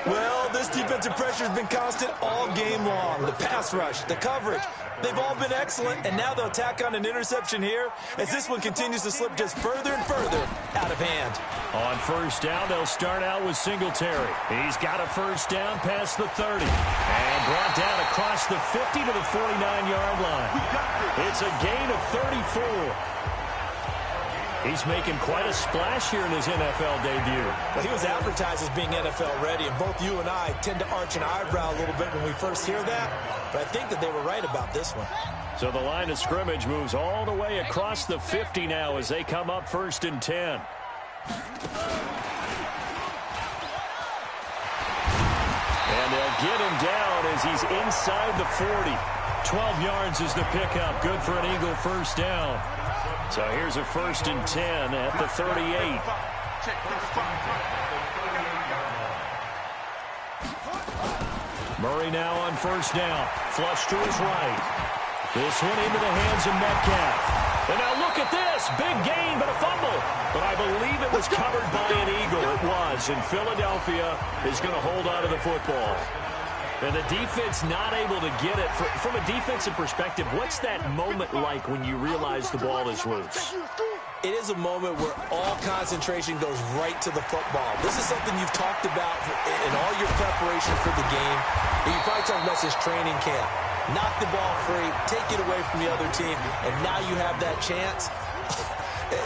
Well, this defensive pressure has been constant all game long. The pass rush, the coverage, they've all been excellent, and now they'll tack on an interception here as this one continues to slip just further and further out of hand. On 1st down, they'll start out with Singletary. He's got a 1st down past the 30 and brought down across the 50 to the 49-yard line. It's a gain of 34. He's making quite a splash here in his NFL debut. Well, he was advertised as being NFL ready, and both you and I tend to arch an eyebrow a little bit when we first hear that, but I think that they were right about this one. So the line of scrimmage moves all the way across the 50 now as they come up 1st and 10. And they'll get him down as he's inside the 40. 12 yards is the pickup. Good for an Eagle 1st down. So here's a 1st and 10 at the 38. Murray now on 1st down. Flush to his right. This one into the hands of Metcalf. And now look at this. Big gain, but a fumble. But I believe it was covered by an Eagle. It was. And Philadelphia is going to hold on to the football. And the defense not able to get it. From a defensive perspective, what's that moment like when you realize the ball is loose? It is a moment where all concentration goes right to the football. This is something you've talked about in all your preparation for the game. And you probably talked about this training camp. Knock the ball free, take it away from the other team, and now you have that chance.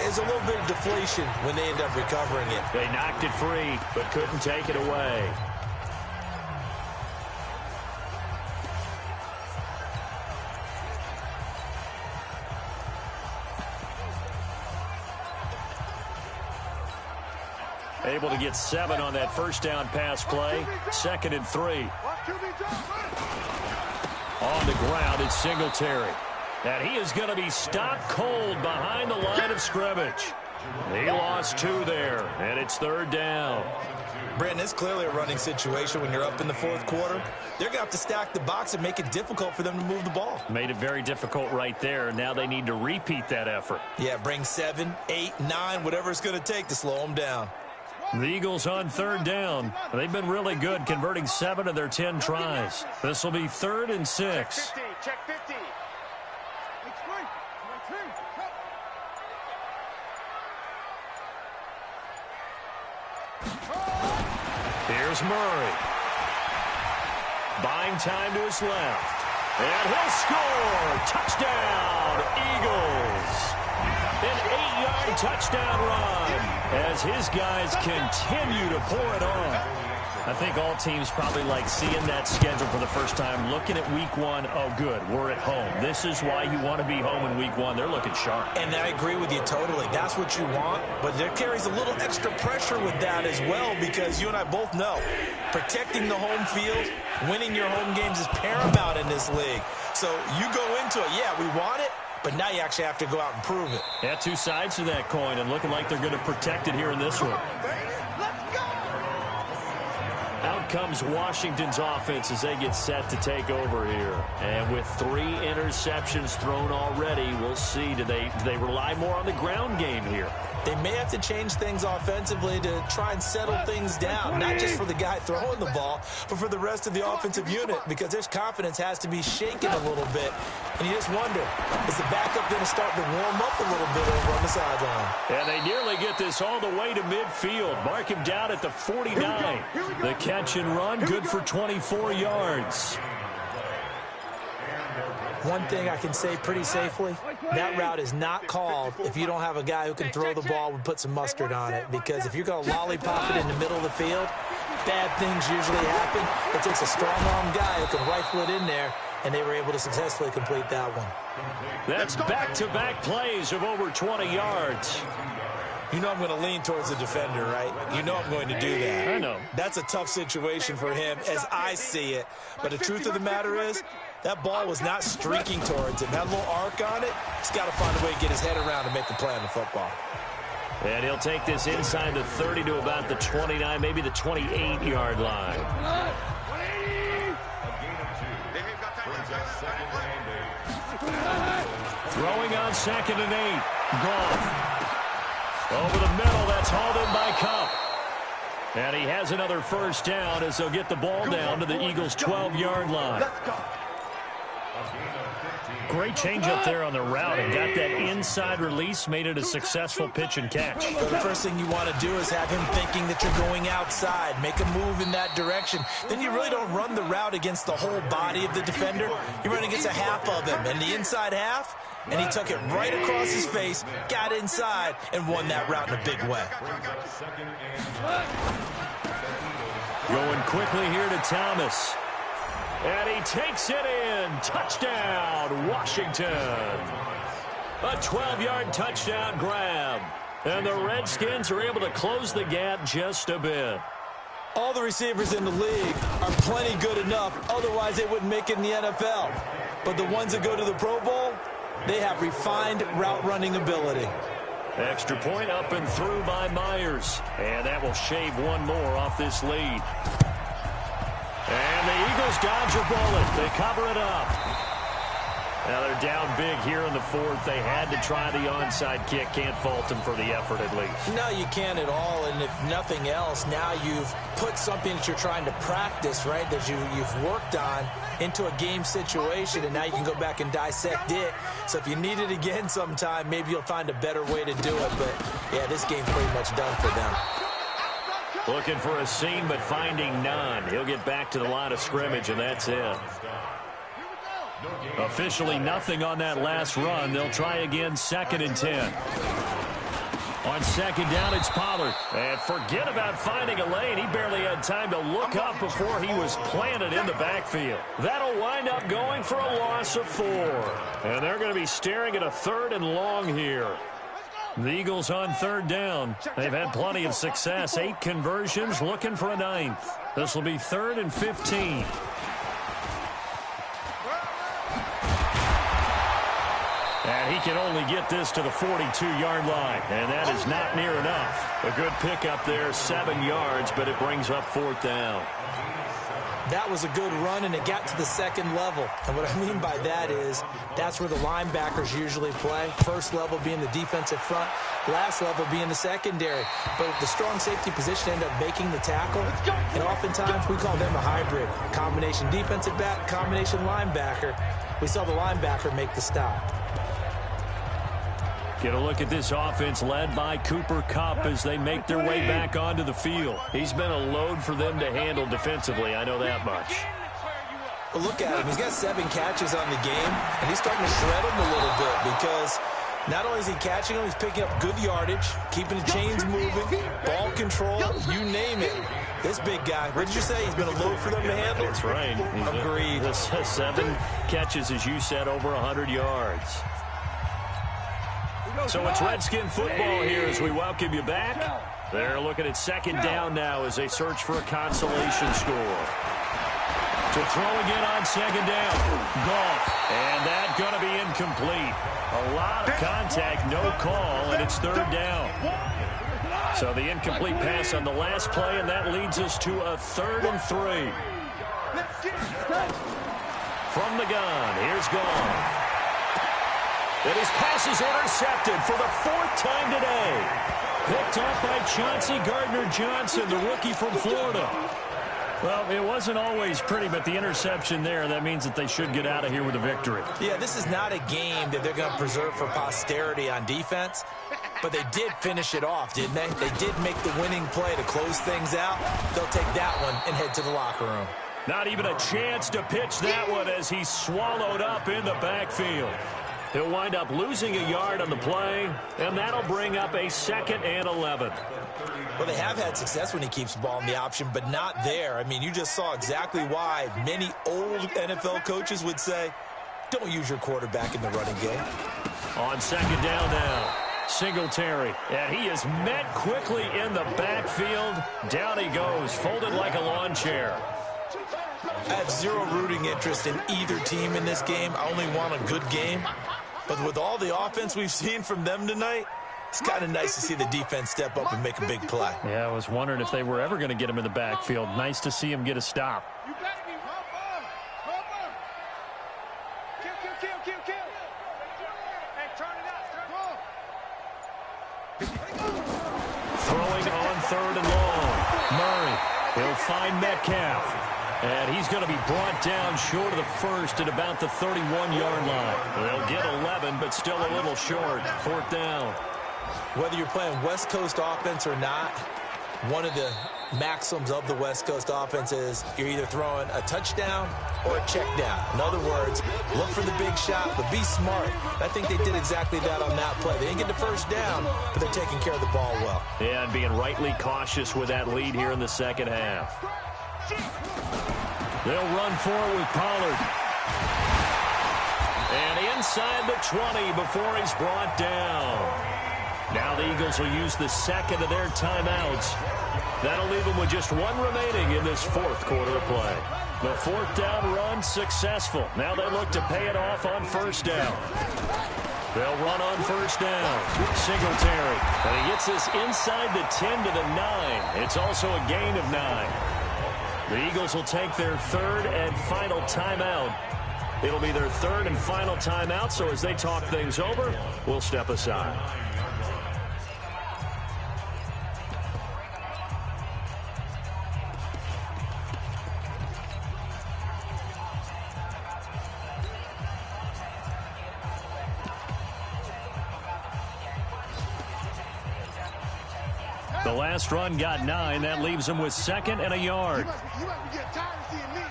It's a little bit of deflation when they end up recovering it. They knocked it free, but couldn't take it away. Able to get 7 on that first down pass play. 2nd and 3. On the ground, it's Singletary. And he is going to be stopped cold behind the line of scrimmage. He lost 2 there, and it's 3rd down. Brandon, it's clearly a running situation when you're up in the 4th quarter. They're going to have to stack the box and make it difficult for them to move the ball. Made it very difficult right there. Now they need to repeat that effort. Yeah, bring 7, 8, 9, whatever it's going to take to slow them down. The Eagles on 3rd down. They've been really good, converting 7 of their 10 tries. This will be 3rd and 6. Check 50. Here's Murray. Buying time to his left. And he'll score. Touchdown, Eagles. An 8-yard touchdown run as his guys continue to pour it on. I think all teams probably like seeing that schedule for the first time, looking at week 1. Oh, good, we're at home. This is why you want to be home in week 1. They're looking sharp. And I agree with you totally. That's what you want. But there carries a little extra pressure with that as well, because you and I both know protecting the home field, winning your home games is paramount in this league. So you go into it, yeah, we want it, but now you actually have to go out and prove it. Yeah, 2 sides to that coin, and looking like they're going to protect it here in this one. Out comes Washington's offense as they get set to take over here. And with 3 interceptions thrown already, we'll see. Do they rely more on the ground game here? They may have to change things offensively to try and settle things down, not just for the guy throwing the ball, but for the rest of the offensive unit, because their confidence has to be shaken a little bit. And you just wonder, is the backup going to start to warm up a little bit over on the sideline? And they nearly get this all the way to midfield. Mark him down at the 49. The catch and run, good for 24 yards. One thing I can say pretty safely, that route is not called if you don't have a guy who can throw the ball and put some mustard on it. Because if you're going to lollipop it in the middle of the field, bad things usually happen. It takes a strong-arm guy who can rifle it in there, and they were able to successfully complete that one. That's back-to-back plays of over 20 yards. You know I'm going to lean towards the defender, right? You know I'm going to do that. I know. That's a tough situation for him as I see it. But the truth of the matter is, that ball was not streaking towards him. That little arc on it, he's got to find a way to get his head around and make the play on the football. And he'll take this inside the 30 to about the 29, maybe the 28-yard line. Throwing on 2nd and 8. Gone. Over the middle, that's hauled in by Cup. And he has another first down as they'll get the ball down to the Eagles' 12-yard line. Great change up there on the route and got that inside release, made it a successful pitch and catch. So the first thing you want to do is have him thinking that you're going outside, make a move in that direction. Then you really don't run the route against the whole body of the defender. You run against a half of him, and the inside half, and he took it right across his face, got inside, and won that route in a big way. Going quickly here to Thomas. And he takes it in. Touchdown, Washington. A 12-yard touchdown grab. And the Redskins are able to close the gap just a bit. All the receivers in the league are plenty good enough. Otherwise, they wouldn't make it in the NFL. But the ones that go to the Pro Bowl, they have refined route running ability. Extra point up and through by Myers. And that will shave one more off this lead. And the Eagles dodge a bullet. They cover it up. Now they're down big here in the fourth. They had to try the onside kick. Can't fault them for the effort at least. No, you can't at all. And if nothing else, now you've put something that you're trying to practice, right, that you've worked on into a game situation, and now you can go back and dissect it. So if you need it again sometime, maybe you'll find a better way to do it. But, yeah, this game's pretty much done for them. Looking for a seam, but finding none. He'll get back to the line of scrimmage, and that's it. Officially nothing on that last run. They'll try again, 2nd and 10. On 2nd down, it's Pollard. And forget about finding a lane. He barely had time to look up before he was planted in the backfield. That'll wind up going for a loss of 4. And they're going to be staring at a 3rd and long here. The Eagles on 3rd down. They've had plenty of success. 8 conversions, looking for a 9th. This will be 3rd and 15. And he can only get this to the 42-yard line. And that is not near enough. A good pickup there, 7 yards, but it brings up 4th down. That was a good run, and it got to the 2nd level. And what I mean by that is that's where the linebackers usually play. First level being the defensive front, last level being the secondary. But the strong safety position ended up making the tackle, and oftentimes we call them a hybrid. Combination defensive back, combination linebacker. We saw the linebacker make the stop. Get a look at this offense led by Cooper Kupp as they make their way back onto the field. He's been a load for them to handle defensively, I know that much. Well, look at him. He's got 7 catches on the game, and he's starting to shred them a little bit because not only is he catching them, he's picking up good yardage, keeping the chains moving, ball control, you name it. This big guy, what did you say? He's been a load for them to handle? That's right. Agreed. 7 catches, as you said, over 100 yards. So it's Redskin football here as we welcome you back. They're looking at 2nd down now as they search for a consolation score. To throw again on 2nd down. Goff. And that's going to be incomplete. A lot of contact, no call, and it's 3rd down. So the incomplete pass on the last play, and that leads us to a 3rd and 3. From the gun, here's Goff. And his pass is intercepted for the 4th time today. Picked up by Chauncey Gardner-Johnson, the rookie from Florida. Well, it wasn't always pretty, but the interception there, that means that they should get out of here with a victory. Yeah, this is not a game that they're going to preserve for posterity on defense, but they did finish it off, didn't they? They did make the winning play to close things out. They'll take that one and head to the locker room. Not even a chance to pitch that one as he's swallowed up in the backfield. He'll wind up losing a yard on the play, and that'll bring up a 2nd and 11. Well, they have had success when he keeps the ball in the option, but not there. I mean, you just saw exactly why many old NFL coaches would say, don't use your quarterback in the running game. On 2nd down now, Singletary, and he is met quickly in the backfield. Down he goes, folded like a lawn chair. I have zero rooting interest in either team in this game. I only want a good game. But with all the offense we've seen from them tonight, it's kind of nice to see the defense step up and make a big play. Yeah, I was wondering if they were ever going to get him in the backfield. Nice to see him get a stop. Throwing on 3rd and long. Murray, he'll find Metcalf. And he's going to be brought down short of the 1st at about the 31-yard line. They'll get 11, but still a little short. 4th down. Whether you're playing West Coast offense or not, one of the maxims of the West Coast offense is you're either throwing a touchdown or a check down. In other words, look for the big shot, but be smart. I think they did exactly that on that play. They didn't get the 1st down, but they're taking care of the ball well. Yeah, and being rightly cautious with that lead here in the 2nd half. They'll run for it with Pollard. And inside the 20 before he's brought down. Now the Eagles will use the 2nd of their timeouts. That'll leave them with just 1 remaining in this 4th quarter of play. The 4th down run successful. Now they look to pay it off on 1st down. They'll run on 1st down. Singletary. And he gets this inside the 10 to the 9. It's also a gain of 9. The Eagles will take their 3rd and final timeout It'll be their third and final timeout, so as they talk things over, we'll step aside. The last run got 9. That leaves him with 2nd and a yard. You might be getting tired of seeing me.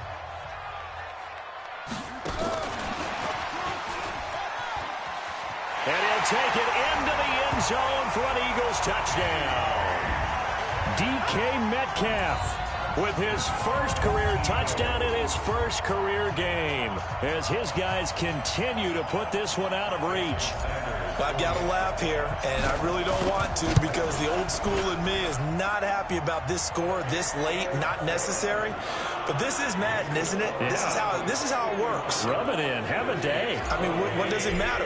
And he'll take it into the end zone for an Eagles touchdown. DK Metcalf with his first career touchdown in his first career game as his guys continue to put this one out of reach. I've got to laugh here, and I really don't want to because the old school in me is not happy about this score this late, not necessary. But this is Madden, isn't it? Yeah. This is how it works. Rub it in. Have a day. I mean, what does it matter?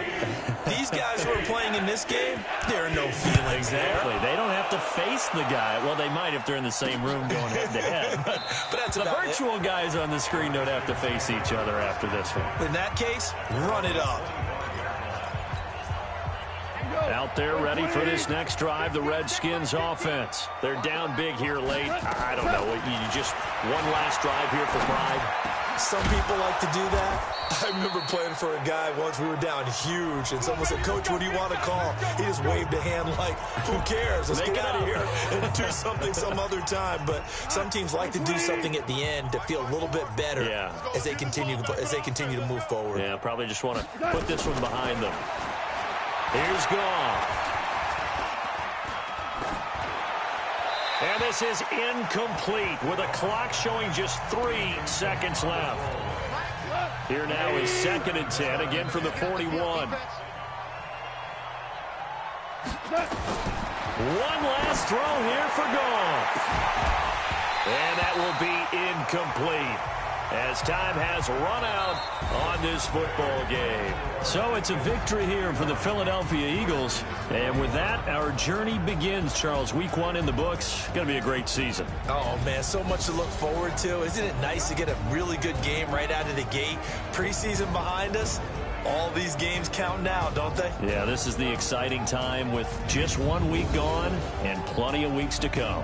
These guys who are playing in this game, there are no feelings exactly. there. They don't have to face the guy. Well, they might if they're in the same room going head-to-head. But that's the virtual guys on the screen don't have to face each other after this one. In that case, run it up. Out there ready for this next drive, the Redskins offense. They're down big here late. I don't know. You just one last drive here for pride. Some people like to do that. I remember playing for a guy once. We were down huge, and someone said, "Coach, what do you want to call?" He just waved a hand like, "Who cares? Let's get out of here and do something some other time." But some teams like to do something at the end to feel a little bit better as they continue to move forward. Yeah, probably just want to put this one behind them. Here's Goff. And this is incomplete with a clock showing just 3 seconds left. Here now is 2nd and 10, again from the 41. One last throw here for Goff. And that will be incomplete, as time has run out on this football game. So it's a victory here for the Philadelphia Eagles. And with that, our journey begins, Charles. Week 1 in the books. Going to be a great season. Oh, man, so much to look forward to. Isn't it nice to get a really good game right out of the gate? Preseason behind us. All these games count now, don't they? Yeah, this is the exciting time with just 1 week gone and plenty of weeks to come.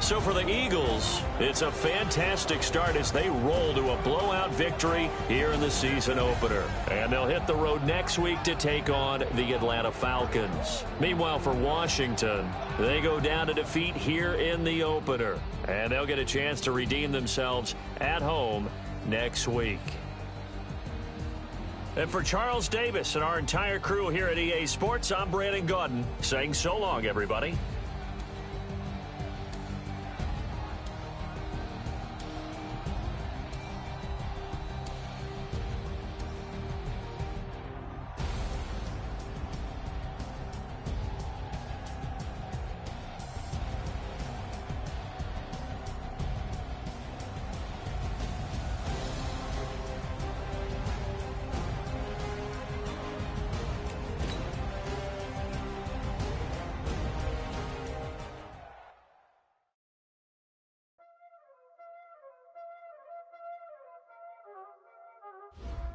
So for the Eagles, it's a fantastic start as they roll to a blowout victory here in the season opener. And they'll hit the road next week to take on the Atlanta Falcons. Meanwhile, for Washington, they go down to defeat here in the opener. And they'll get a chance to redeem themselves at home next week. And for Charles Davis and our entire crew here at EA Sports, I'm Brandon Gaudin saying so long, everybody.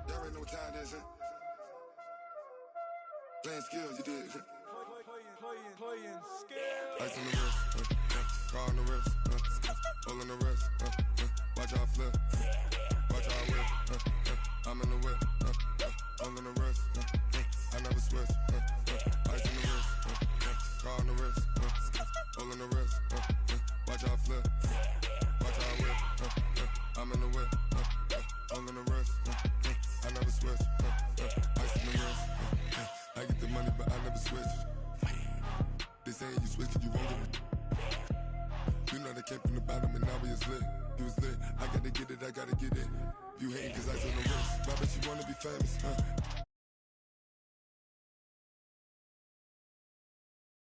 Y'all already know what time it is, huh? Playing skills, you did. Playing skills. Ice on the wrist, car on the wrist, hole on the wrist, watch how I flip, watch how I whip, I'm in the whip, hole on the wrist, I never switch, ice on the wrist, car on the wrist, hole on the wrist, watch how I flip, watch how I whip, I'm in the whip, hole on the wrist, I never switch, ice on the wrist, I get the money but I never switch. They saying you switch cause you won't get it. You know they came from the bottom and now we is lit. You was lit, I gotta get it, I gotta get it. You hating cause I on the wrist. My bitch, you wanna be famous,